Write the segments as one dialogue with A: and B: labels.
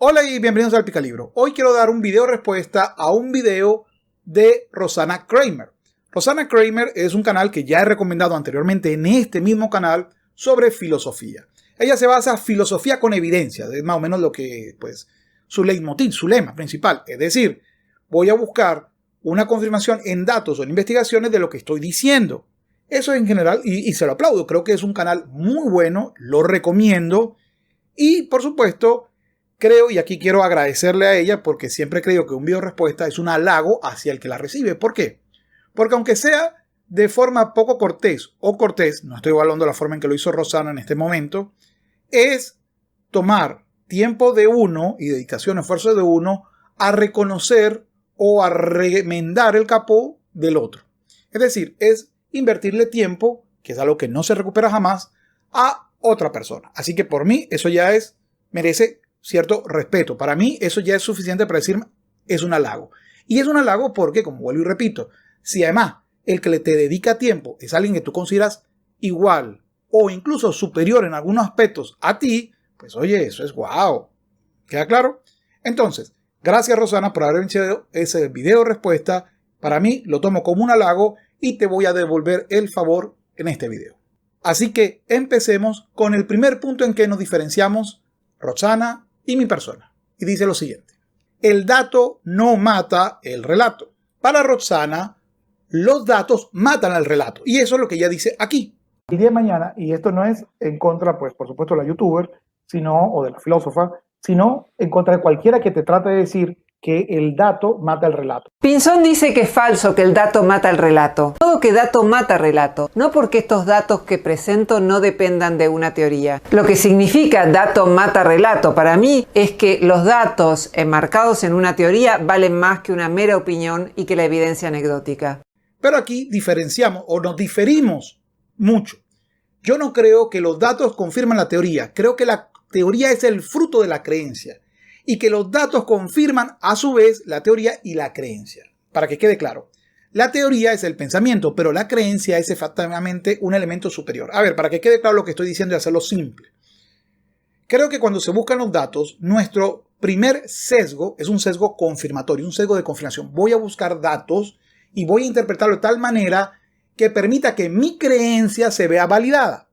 A: Hola y bienvenidos al Picalibro. Hoy quiero dar un video respuesta a un video de Rosanna Kramer. Rosanna Kramer es un canal que ya he recomendado anteriormente en este mismo canal sobre filosofía. Ella se basa en filosofía con evidencia, es más o menos lo que, su leitmotiv, su lema principal. Es decir, voy a buscar una confirmación en datos o en investigaciones de lo que estoy diciendo. Eso en general, y se lo aplaudo, creo que es un canal muy bueno, lo recomiendo y por supuesto creo, y aquí quiero agradecerle a ella porque siempre creo que un video respuesta es un halago hacia el que la recibe. ¿Por qué? Porque aunque sea de forma poco cortés o cortés, no estoy evaluando la forma en que lo hizo Rosanna en este momento, es tomar tiempo de uno y dedicación, esfuerzo de uno a reconocer o a remendar el capó del otro. Es decir, es invertirle tiempo, que es algo que no se recupera jamás, a otra persona. Así que por mí eso ya merece cierto respeto. Para mí eso ya es suficiente para decir es un halago. Y es un halago porque, como vuelvo y repito, si además el que te dedica tiempo es alguien que tú consideras igual o incluso superior en algunos aspectos a ti, pues oye, eso es guau. ¿Queda claro? Entonces, gracias Rosanna por haber hecho ese video respuesta. Para mí lo tomo como un halago y te voy a devolver el favor en este video. Así que empecemos con el primer punto en que nos diferenciamos Rosanna y mi persona. Y dice lo siguiente: el dato no mata el relato. Para Rosanna, los datos matan al relato. Y eso es lo que ella dice aquí.
B: El día de mañana, y esto no es en contra, pues por supuesto, de la youtuber, o de la filósofa, sino en contra de cualquiera que te trate de decir que el dato mata el relato.
C: Pinzón dice que es falso que el dato mata el relato. Todo que dato mata relato. No porque estos datos que presento no dependan de una teoría. Lo que significa dato mata relato para mí es que los datos enmarcados en una teoría valen más que una mera opinión y que la evidencia anecdótica.
A: Pero aquí diferenciamos o nos diferimos mucho. Yo no creo que los datos confirman la teoría. Creo que la teoría es el fruto de la creencia. Y que los datos confirman a su vez la teoría y la creencia. Para que quede claro, la teoría es el pensamiento, pero la creencia es efectivamente un elemento superior. A ver, para que quede claro lo que estoy diciendo y hacerlo simple. Creo que cuando se buscan los datos, nuestro primer sesgo es un sesgo confirmatorio, un sesgo de confirmación. Voy a buscar datos y voy a interpretarlo de tal manera que permita que mi creencia se vea validada.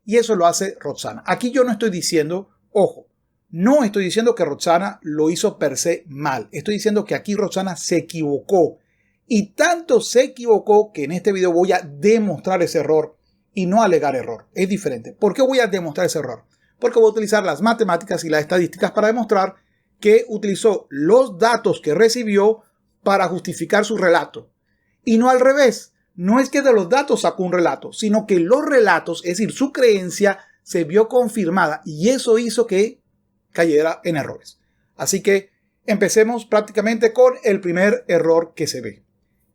A: Y eso lo hace Rosanna. Aquí yo no estoy diciendo, ojo, no estoy diciendo que Rosanna lo hizo per se mal. Estoy diciendo que aquí Rosanna se equivocó. Y tanto se equivocó que en este video voy a demostrar ese error y no alegar error. Es diferente. ¿Por qué voy a demostrar ese error? Porque voy a utilizar las matemáticas y las estadísticas para demostrar que utilizó los datos que recibió para justificar su relato. Y no al revés. No es que de los datos sacó un relato, sino que los relatos, es decir, su creencia, se vio confirmada. Y eso hizo que cayera en errores. Así que empecemos prácticamente con el primer error que se ve.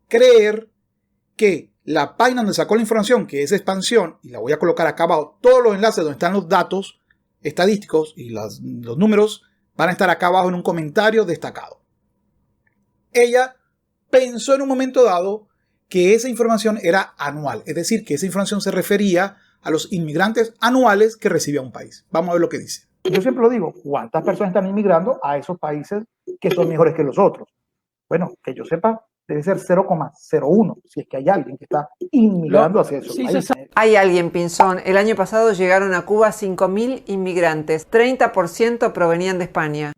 A: Creer que la página donde sacó la información, que es expansión, y la voy a colocar acá abajo, todos los enlaces donde están los datos estadísticos y los números van a estar acá abajo en un comentario destacado. Ella pensó en un momento dado que esa información era anual, es decir, que esa información se refería a los inmigrantes anuales que recibía un país. Vamos a ver lo que dice.
B: Yo siempre lo digo, ¿cuántas personas están inmigrando a esos países que son mejores que los otros? Bueno, que yo sepa, debe ser 0,01, si es que hay alguien que está inmigrando hacia esos países.
C: Hay alguien, Pinzón. El año pasado llegaron a Cuba 5.000 inmigrantes. 30% provenían de España.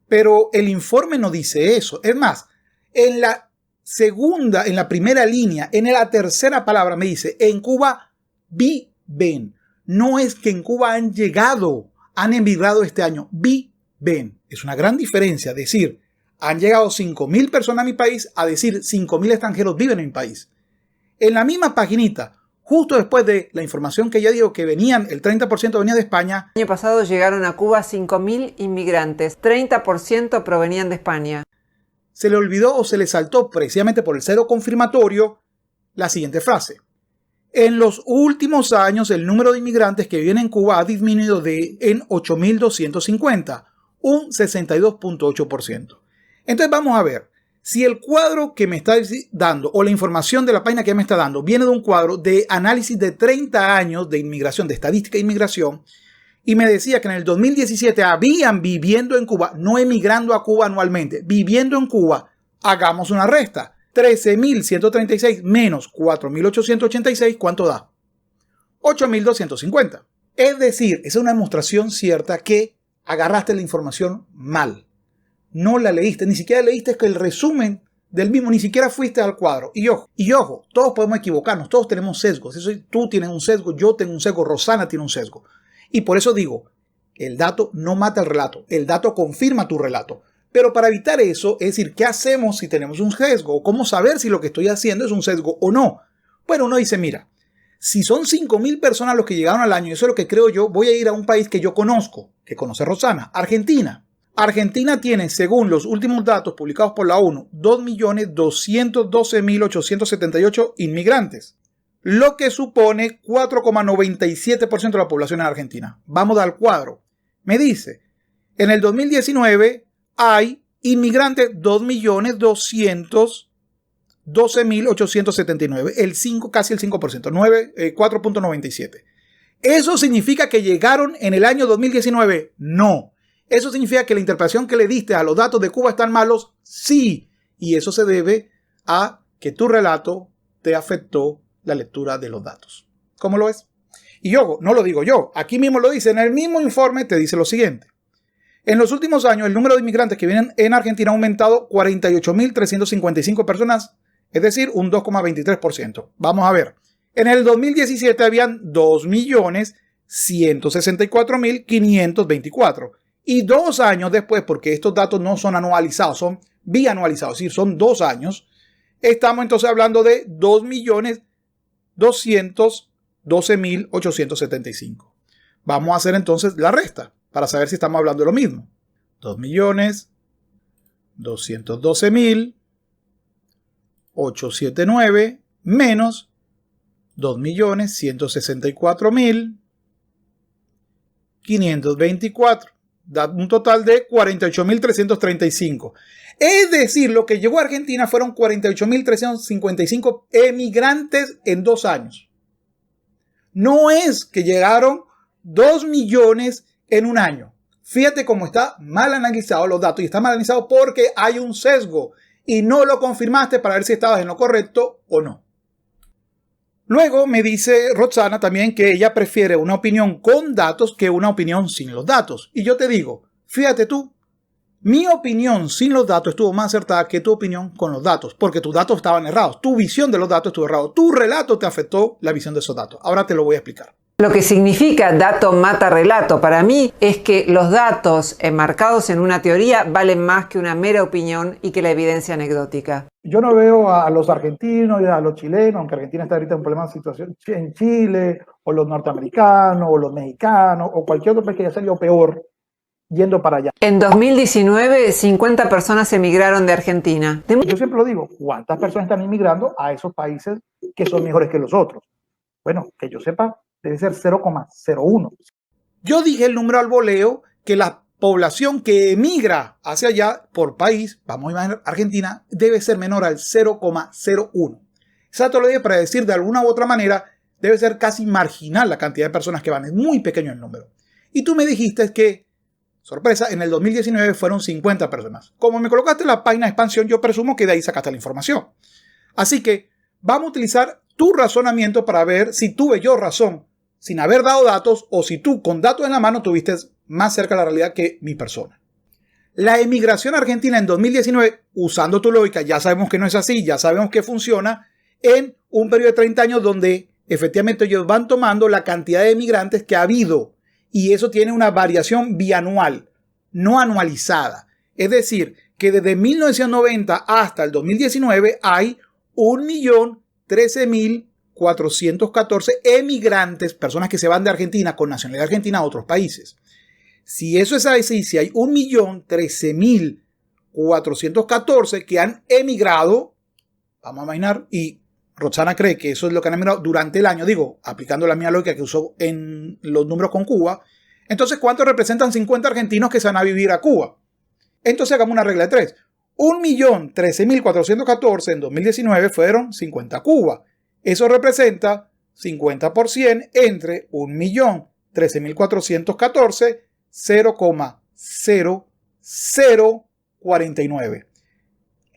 A: Pero el informe no dice eso. Es más, en la primera línea, en la tercera palabra me dice, en Cuba viven. No es que en Cuba han emigrado este año, viven. Es una gran diferencia decir, han llegado 5.000 personas a mi país a decir 5.000 extranjeros viven en mi país. En la misma paginita, justo después de la información que ella dijo que venían, el 30% venía de España.
C: El año pasado llegaron a Cuba 5.000 inmigrantes, 30% provenían de España.
A: Se le olvidó o se le saltó precisamente por el cero confirmatorio la siguiente frase. En los últimos años, el número de inmigrantes que viven en Cuba ha disminuido en 8.250, un 62.8%. Entonces vamos a ver, si el cuadro que me está dando o la información de la página que me está dando viene de un cuadro de análisis de 30 años de inmigración, de estadística de inmigración, y me decía que en el 2017 habían viviendo en Cuba, no emigrando a Cuba anualmente, viviendo en Cuba, hagamos una resta. 13.136 menos 4.886, ¿cuánto da? 8.250. Es decir, esa es una demostración cierta que agarraste la información mal. No la leíste, ni siquiera leíste el resumen del mismo, ni siquiera fuiste al cuadro. Y ojo, todos podemos equivocarnos, todos tenemos sesgos. Eso, tú tienes un sesgo, yo tengo un sesgo, Rosana tiene un sesgo. Y por eso digo, el dato no mata el relato, el dato confirma tu relato. Pero para evitar eso, es decir, ¿qué hacemos si tenemos un sesgo? ¿Cómo saber si lo que estoy haciendo es un sesgo o no? Bueno, uno dice, mira, si son 5.000 personas los que llegaron al año, y eso es lo que creo yo, voy a ir a un país que yo conozco, que conoce Rosana, Argentina. Argentina tiene, según los últimos datos publicados por la ONU, 2.212.878 inmigrantes, lo que supone 4,97% de la población en Argentina. Vamos al cuadro. Me dice, en el 2019 hay inmigrantes 2.212.879, casi el 5%, 4.97. ¿Eso significa que llegaron en el año 2019? No. ¿Eso significa que la interpretación que le diste a los datos de Cuba están malos? Sí. Y eso se debe a que tu relato te afectó la lectura de los datos. ¿Cómo lo es? Y ojo, no lo digo yo. Aquí mismo lo dice. En el mismo informe te dice lo siguiente. En los últimos años, el número de inmigrantes que vienen en Argentina ha aumentado 48.355 personas, es decir, un 2,23%. Vamos a ver. En el 2017 habían 2.164.524. Y 2 años después, porque estos datos no son anualizados, son bianualizados, es decir, son 2 años, estamos entonces hablando de 2.212.875. Vamos a hacer entonces la resta para saber si estamos hablando de lo mismo. 2.212.879 menos 2.164.524. Da un total de 48.335. Es decir, lo que llegó a Argentina fueron 48.355 emigrantes en 2 años. No es que llegaron 2 millones en un año. Fíjate cómo está mal analizado los datos y está mal analizado porque hay un sesgo y no lo confirmaste para ver si estabas en lo correcto o no. Luego me dice Roxana también que ella prefiere una opinión con datos que una opinión sin los datos. Y yo te digo, fíjate tú, mi opinión sin los datos estuvo más acertada que tu opinión con los datos, porque tus datos estaban errados, tu visión de los datos estuvo errada, tu relato te afectó la visión de esos datos. Ahora te lo voy a explicar.
C: Lo que significa dato mata relato para mí es que los datos enmarcados en una teoría valen más que una mera opinión y que la evidencia anecdótica.
B: Yo no veo a los argentinos y a los chilenos, aunque Argentina está ahorita en un problema de situación en Chile, o los norteamericanos, o los mexicanos, o cualquier otro país que haya salido peor, yendo para allá.
C: En 2019, 50 personas emigraron de Argentina.
B: Yo siempre lo digo, ¿cuántas personas están inmigrando a esos países que son mejores que los otros? Bueno, que yo sepa, debe ser 0,01.
A: Yo dije el número al voleo que la población que emigra hacia allá por país, vamos a imaginar Argentina, debe ser menor al 0,01. Exacto lo dije para decir de alguna u otra manera, debe ser casi marginal la cantidad de personas que van, es muy pequeño el número. Y tú me dijiste que, sorpresa, en el 2019 fueron 50 personas. Como me colocaste en la página de expansión, yo presumo que de ahí sacaste la información. Así que vamos a utilizar tu razonamiento para ver si tuve yo razón sin haber dado datos o si tú con datos en la mano tuviste más cerca de la realidad que mi persona. La emigración argentina en 2019, usando tu lógica, ya sabemos que no es así, ya sabemos que funciona en un periodo de 30 años donde efectivamente ellos van tomando la cantidad de emigrantes que ha habido y eso tiene una variación bianual, no anualizada. Es decir, que desde 1990 hasta el 2019 hay 1.013.414 emigrantes, personas que se van de Argentina con nacionalidad argentina a otros países. Si eso es así, si hay 1.013.414 que han emigrado, vamos a imaginar, y Roxana cree que eso es lo que han emigrado durante el año, digo, aplicando la misma lógica que usó en los números con Cuba, entonces ¿cuántos representan 50 argentinos que se van a vivir a Cuba? Entonces hagamos una regla de 3. 1.013.414 en 2019 fueron 50 a Cuba. Eso representa 50% entre 1.013.414 13.414, 0,0049.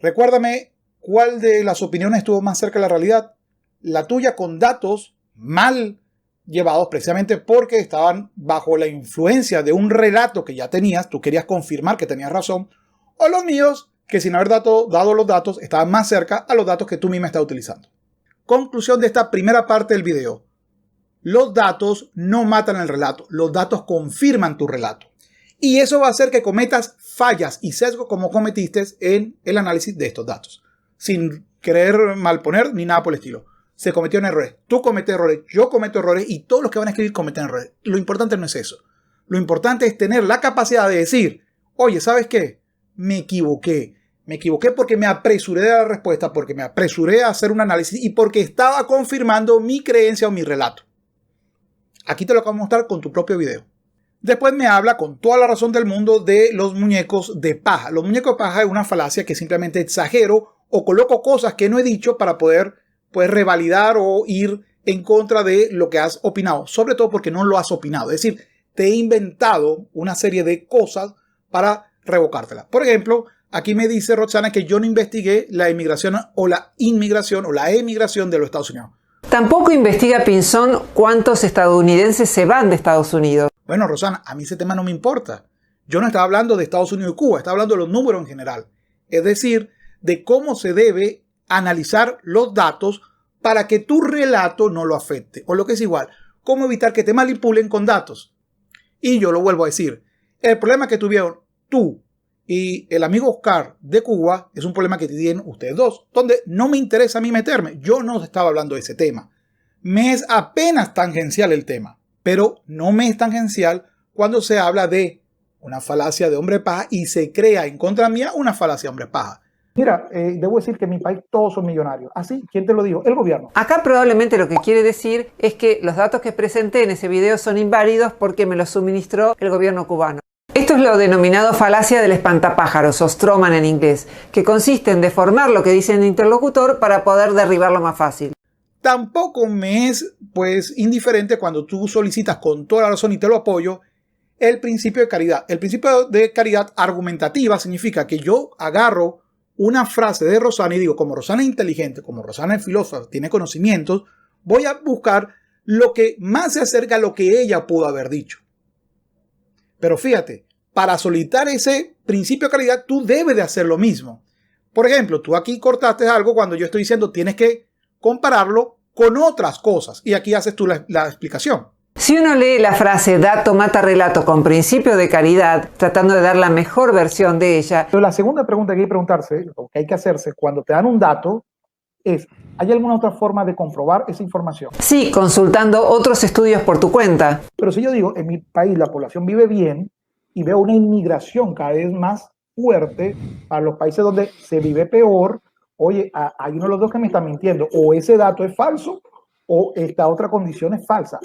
A: Recuérdame cuál de las opiniones estuvo más cerca de la realidad. La tuya con datos mal llevados precisamente porque estaban bajo la influencia de un relato que ya tenías, tú querías confirmar que tenías razón, o los míos que sin haber dado los datos estaban más cerca a los datos que tú misma estás utilizando. Conclusión de esta primera parte del video. Los datos no matan el relato, los datos confirman tu relato. Y eso va a hacer que cometas fallas y sesgos como cometiste en el análisis de estos datos. Sin querer malponer ni nada por el estilo. Se cometieron errores. Tú cometes errores, yo cometo errores y todos los que van a escribir cometen errores. Lo importante no es eso. Lo importante es tener la capacidad de decir, oye, ¿sabes qué? Me equivoqué. Me equivoqué porque me apresuré de la respuesta, porque me apresuré a hacer un análisis y porque estaba confirmando mi creencia o mi relato. Aquí te lo acabo de mostrar con tu propio video. Después me habla con toda la razón del mundo de los muñecos de paja. Los muñecos de paja es una falacia que simplemente exagero o coloco cosas que no he dicho para poder revalidar o ir en contra de lo que has opinado. Sobre todo porque no lo has opinado. Es decir, te he inventado una serie de cosas para revocártela. Por ejemplo, aquí me dice Roxana que yo no investigué la inmigración o la inmigración o la emigración de los Estados Unidos.
C: Tampoco investiga Pinzón cuántos estadounidenses se van de Estados Unidos.
A: Bueno, Rosana, a mí ese tema no me importa. Yo no estaba hablando de Estados Unidos y Cuba, estaba hablando de los números en general. Es decir, de cómo se debe analizar los datos para que tu relato no lo afecte. O lo que es igual, cómo evitar que te manipulen con datos. Y yo lo vuelvo a decir, el problema que tuvieron tú y el amigo Oscar de Cuba es un problema que tienen ustedes dos, donde no me interesa a mí meterme. Yo no estaba hablando de ese tema. Me es apenas tangencial el tema, pero no me es tangencial cuando se habla de una falacia de hombre paja y se crea en contra mía una falacia de hombre paja.
B: Mira, debo decir que en mi país todos son millonarios. ¿Así? ¿Quién te lo dijo? El gobierno.
C: Acá probablemente lo que quiere decir es que los datos que presenté en ese video son inválidos porque me los suministró el gobierno cubano. Esto es lo denominado falacia del espantapájaros, o strawman en inglés, que consiste en deformar lo que dice el interlocutor para poder derribarlo más fácil.
A: Tampoco me es indiferente cuando tú solicitas con toda la razón y te lo apoyo el principio de caridad. El principio de caridad argumentativa significa que yo agarro una frase de Rosana y digo, como Rosana es inteligente, como Rosana es filósofa, tiene conocimientos, voy a buscar lo que más se acerca a lo que ella pudo haber dicho. Pero fíjate, para solicitar ese principio de caridad, tú debes de hacer lo mismo. Por ejemplo, tú aquí cortaste algo cuando yo estoy diciendo tienes que compararlo con otras cosas. Y aquí haces tú la explicación.
C: Si uno lee la frase dato mata relato con principio de caridad, tratando de dar la mejor versión de ella.
B: Pero la segunda pregunta que hay que preguntarse, o que hay que hacerse cuando te dan un dato, es, ¿hay alguna otra forma de comprobar esa información?
C: Sí, consultando otros estudios por tu cuenta.
B: Pero si yo digo, en mi país la población vive bien y veo una inmigración cada vez más fuerte a los países donde se vive peor, oye, hay uno de los dos que me está mintiendo. O ese dato es falso o esta otra condición es falsa.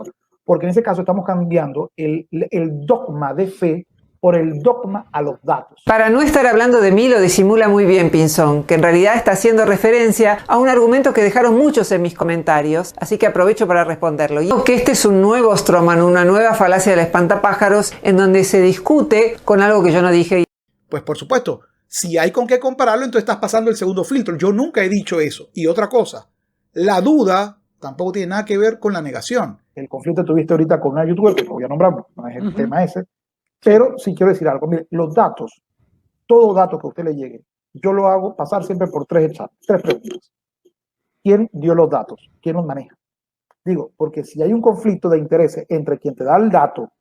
B: Porque en ese caso estamos cambiando el dogma de fe por el dogma a los datos.
C: Para no estar hablando de mí lo disimula muy bien Pinzón, que en realidad está haciendo referencia a un argumento que dejaron muchos en mis comentarios, así que aprovecho para responderlo. Y que este es un nuevo strawman, una nueva falacia del espantapájaros, en donde se discute con algo que yo no dije.
A: Pues por supuesto, si hay con qué compararlo, entonces estás pasando el segundo filtro. Yo nunca he dicho eso. Y otra cosa, la duda tampoco tiene nada que ver con la negación.
B: El conflicto que tuviste ahorita con una youtuber, que no voy a nombrar, no es el tema ese, pero sí quiero decir algo. Mire, los datos, todo dato que a usted le llegue, yo lo hago pasar siempre por tres preguntas. ¿Quién dio los datos? ¿Quién los maneja? Digo, porque si hay un conflicto de intereses entre quien te da el dato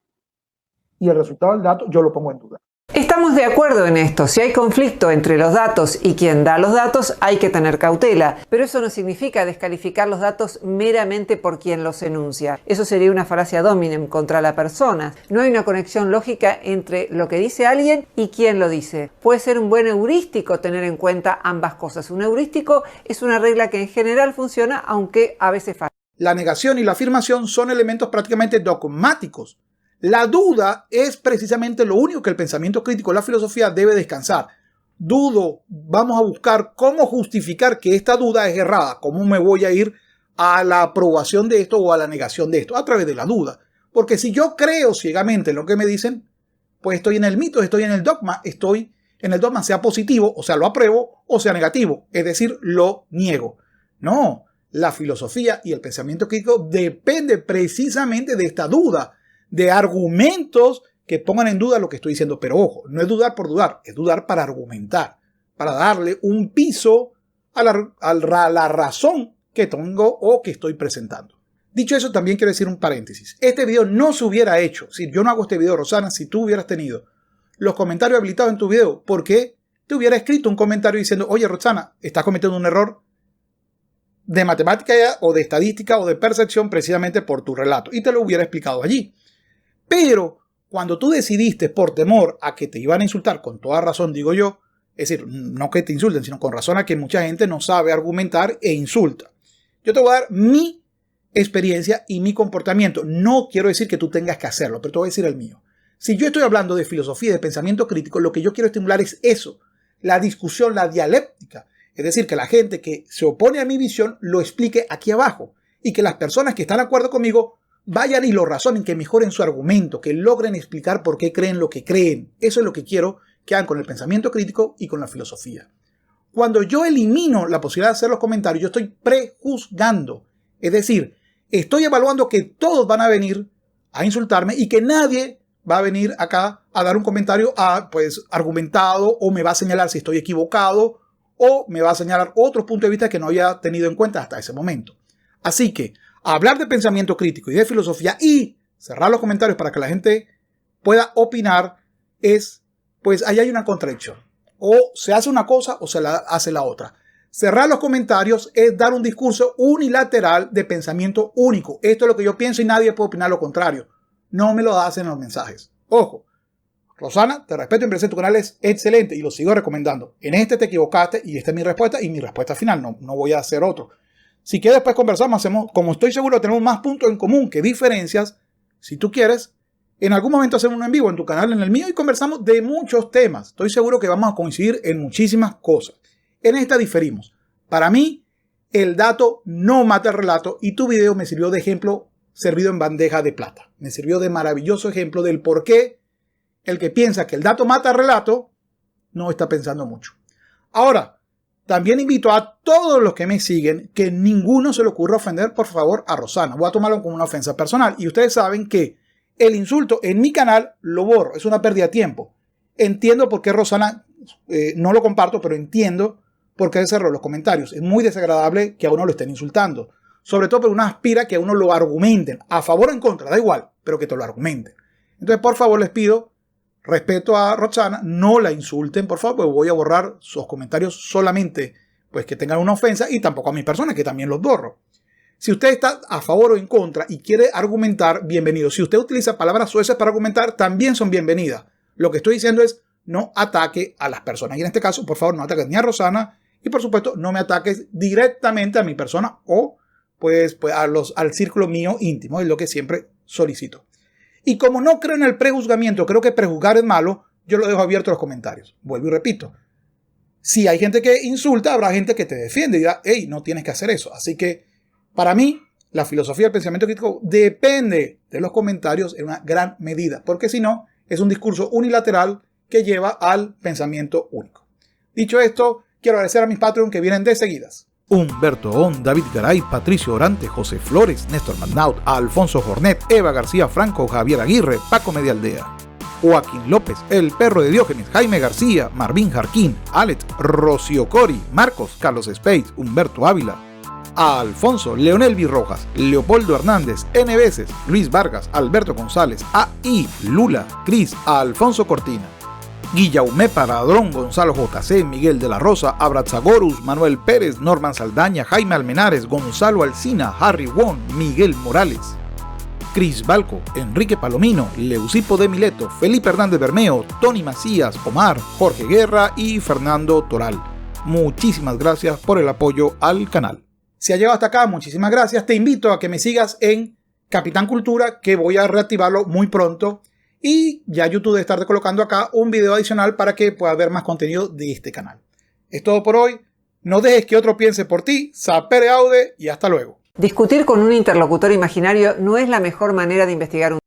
B: y el resultado del dato, yo lo pongo en duda.
C: Estamos de acuerdo en esto. Si hay conflicto entre los datos y quien da los datos, hay que tener cautela. Pero eso no significa descalificar los datos meramente por quien los enuncia. Eso sería una falacia ad hominem contra la persona. No hay una conexión lógica entre lo que dice alguien y quién lo dice. Puede ser un buen heurístico tener en cuenta ambas cosas. Un heurístico es una regla que en general funciona, aunque a veces falla.
A: La negación y la afirmación son elementos prácticamente dogmáticos. La duda es precisamente lo único que el pensamiento crítico, la filosofía debe descansar. Dudo, vamos a buscar cómo justificar que esta duda es errada. ¿Cómo me voy a ir a la aprobación de esto o a la negación de esto? A través de la duda. Porque si yo creo ciegamente en lo que me dicen, pues estoy en el mito, estoy en el dogma, sea positivo, o sea, lo apruebo, o sea, negativo, es decir, lo niego. No, la filosofía y el pensamiento crítico depende precisamente de esta duda, de argumentos que pongan en duda lo que estoy diciendo. Pero ojo, no es dudar por dudar, es dudar para argumentar, para darle un piso a la razón que tengo o que estoy presentando. Dicho eso, también quiero decir un paréntesis. Este video no se hubiera hecho, si yo no hago este video, Rosana, si tú hubieras tenido los comentarios habilitados en tu video, porque te hubiera escrito un comentario diciendo, oye, Rosana, estás cometiendo un error de matemática o de estadística o de percepción precisamente por tu relato, y te lo hubiera explicado allí. Pero cuando tú decidiste por temor a que te iban a insultar, con toda razón digo yo, es decir, no que te insulten, sino con razón a que mucha gente no sabe argumentar e insulta. Yo te voy a dar mi experiencia y mi comportamiento. No quiero decir que tú tengas que hacerlo, pero te voy a decir el mío. Si yo estoy hablando de filosofía y de pensamiento crítico, lo que yo quiero estimular es eso, la discusión, la dialéctica. Es decir, que la gente que se opone a mi visión lo explique aquí abajo y que las personas que están de acuerdo conmigo vayan y lo razonen, que mejoren su argumento, que logren explicar por qué creen lo que creen. Eso es lo que quiero que hagan con el pensamiento crítico y con la filosofía. Cuando yo elimino la posibilidad de hacer los comentarios, yo estoy prejuzgando. Es decir, estoy evaluando que todos van a venir a insultarme y que nadie va a venir acá a dar un comentario argumentado, o me va a señalar si estoy equivocado, o me va a señalar otros puntos de vista que no había tenido en cuenta hasta ese momento. Así que hablar de pensamiento crítico y de filosofía y cerrar los comentarios para que la gente pueda opinar pues ahí hay una contradicción. O se hace una cosa o se hace la otra. Cerrar los comentarios es dar un discurso unilateral de pensamiento único. Esto es lo que yo pienso y nadie puede opinar lo contrario. No me lo hacen los mensajes. Ojo, Rosana, te respeto y me parece tu canal es excelente y lo sigo recomendando. En este te equivocaste y esta es mi respuesta y mi respuesta final. No voy a hacer otro. Si quieres después conversamos, como estoy seguro tenemos más puntos en común que diferencias, si tú quieres, en algún momento hacemos un en vivo en tu canal, en el mío, y conversamos de muchos temas. Estoy seguro que vamos a coincidir en muchísimas cosas. En esta diferimos. Para mí, el dato no mata el relato y tu video me sirvió de ejemplo servido en bandeja de plata. Me sirvió de maravilloso ejemplo del por qué el que piensa que el dato mata el relato no está pensando mucho. Ahora, también invito a todos los que me siguen que ninguno se le ocurra ofender, por favor, a Rosana. Voy a tomarlo como una ofensa personal. Y ustedes saben que el insulto en mi canal lo borro. Es una pérdida de tiempo. Entiendo por qué Rosana no lo comparto, pero entiendo por qué cerró los comentarios. Es muy desagradable que a uno lo estén insultando. Sobre todo porque uno aspira que a uno lo argumenten. A favor o en contra, da igual, pero que te lo argumenten. Entonces, por favor, les pido respeto a Rosana, no la insulten, por favor, porque voy a borrar sus comentarios solamente pues que tengan una ofensa y tampoco a mis personas, que también los borro. Si usted está a favor o en contra y quiere argumentar, bienvenido. Si usted utiliza palabras sueces para argumentar, también son bienvenidas. Lo que estoy diciendo es no ataque a las personas. Y en este caso, por favor, no ataques ni a Rosana y, por supuesto, no me ataques directamente a mi persona o pues al círculo mío íntimo, es lo que siempre solicito. Y como no creo en el prejuzgamiento, creo que prejuzgar es malo, yo lo dejo abierto a los comentarios. Vuelvo y repito. Si hay gente que insulta, habrá gente que te defiende y dirá, hey, no tienes que hacer eso. Así que, para mí, la filosofía del pensamiento crítico depende de los comentarios en una gran medida, porque si no, es un discurso unilateral que lleva al pensamiento único. Dicho esto, quiero agradecer a mis Patreon que vienen de seguidas. Humberto On, David Garay, Patricio Orante, José Flores, Néstor Magnaut, Alfonso Jornet, Eva García Franco, Javier Aguirre, Paco Medialdea, Joaquín López, El Perro de Diógenes, Jaime García, Marvín Jarquín, Alex, Rocío Cori, Marcos, Carlos Space, Humberto Ávila, Alfonso, Leonel Virrojas, Leopoldo Hernández, N. Veces, Luis Vargas, Alberto González, A.I., Lula, Cris, Alfonso Cortina, Guillaume Paradrón, Gonzalo JC, Miguel de la Rosa, Abrazagorus, Manuel Pérez, Norman Saldaña, Jaime Almenares, Gonzalo Alsina, Harry Won, Miguel Morales, Cris Balco, Enrique Palomino, Leucipo de Mileto, Felipe Hernández Bermeo, Tony Macías, Omar, Jorge Guerra y Fernando Toral. Muchísimas gracias por el apoyo al canal. Si has llegado hasta acá, muchísimas gracias. Te invito a que me sigas en Capitán Cultura, que voy a reactivarlo muy pronto. Y ya YouTube debe estar colocando acá un video adicional para que puedas ver más contenido de este canal. Es todo por hoy. No dejes que otro piense por ti. Sapere aude y hasta luego.
C: Discutir con un interlocutor imaginario no es la mejor manera de investigar un